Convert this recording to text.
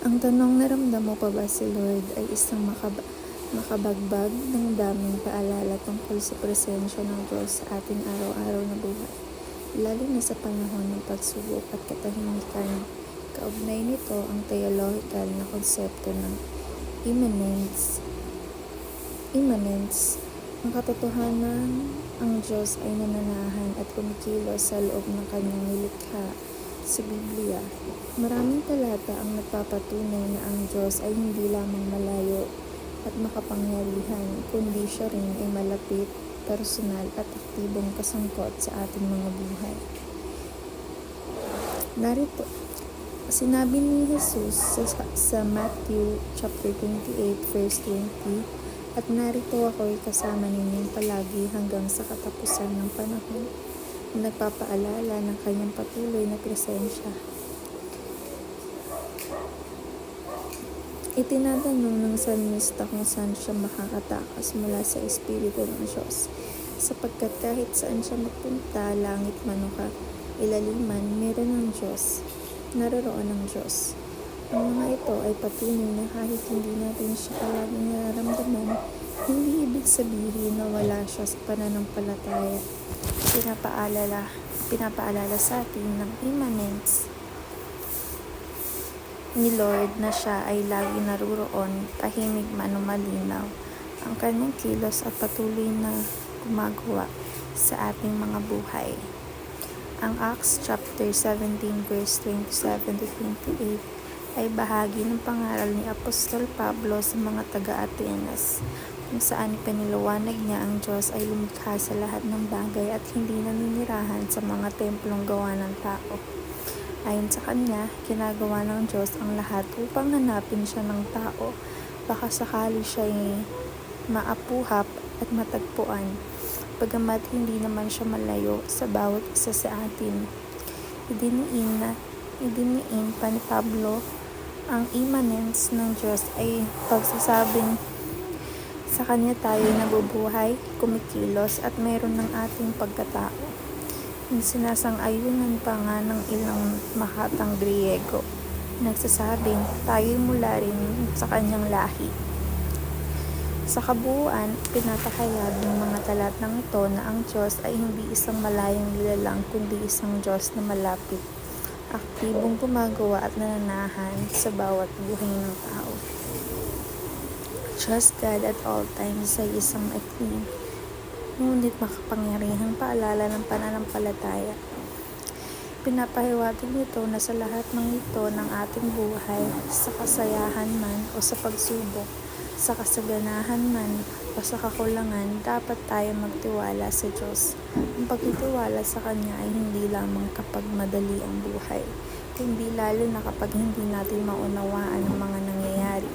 Ang tanong, naramdam mo pa ba si Lord, ay isang makabagbag ng daming paalala tungkol sa presensya ng Diyos sa ating araw-araw na buhay, lalo na sa panahon ng pagsubok at katahimikan. Kaugnay nito ang theological na konsepto ng immanence. Ang katotohanan, ang Diyos ay nananahan at kumikilos sa loob ng kanyang nilikha. Sa Biblia, maraming talata ang nagpapatunay na ang Diyos ay hindi lamang malayo at makapangyarihan, kundi siya rin ay malapit, personal at aktibong kasangkot sa ating mga buhay. Narito, sinabi ni Jesus sa Matthew chapter 28 verse 20, "At narito ako'y kasama ninyo palagi hanggang sa katapusan ng panahon," nagpapaalala ng kanyang patuloy na presensya. Itinatanong ng salmista kung saan siya makakatakas mula sa Espiritu ng Diyos, sapagkat kahit saan siya magpunta, langit man o ilaliman, meron ng Diyos, naroroon ng Diyos. Ang mga ito ay patunay na kahit hindi natin siya palaging nararamdaman, hindi ibig sabihin na wala siya sa pananampalataya. Pinapaalala sa atin ng immanence ni Lord na siya ay lagi naruroon, tahimik man o malinaw. Ang kanyang kilos at patuloy na gumagawa sa ating mga buhay. Ang Acts chapter 17 verse 27 to 28 ay bahagi ng pangaral ni Apostol Pablo sa mga taga-Atenas, kung saan piniliwanag niya ang Diyos ay lumikha sa lahat ng bagay at hindi naninirahan sa mga templong gawa ng tao. Ayon sa kanya, ginagawa ng Diyos ang lahat upang hanapin siya ng tao, baka sakali siya ay maapuhap at matagpuan, bagamat hindi naman siya malayo sa bawat isa sa atin. Idiniin pa ni Pablo ang immanence ng Diyos ay pagsasabing sa kanya tayo nabubuhay, kumikilos at mayroon ng ating pagkatao. Sinasang-ayunan pa nga ng ilang makatang Griego, nagsasabing tayo mula rin sa kanyang lahi. Sa kabuuan, pinapahayag ng mga talatang ito na ang Diyos ay hindi isang malayang nilalang kundi isang Diyos na malapit, aktibong gumagawa at nananahan sa bawat buhay ng tao. Trust God at all times ay isang maikling, ngunit makapangyarihang paalala ng pananampalataya. Pinapahiwatig nito na sa lahat ng ito ng ating buhay, sa kasayahan man o sa pagsubok, sa kasaganahan man o sa kakulangan, dapat tayo magtiwala sa Diyos. Ang pagtitiwala sa Kanya ay hindi lamang kapag madali ang buhay, kundi lalo na kapag hindi natin maunawaan ang mga nangyayari.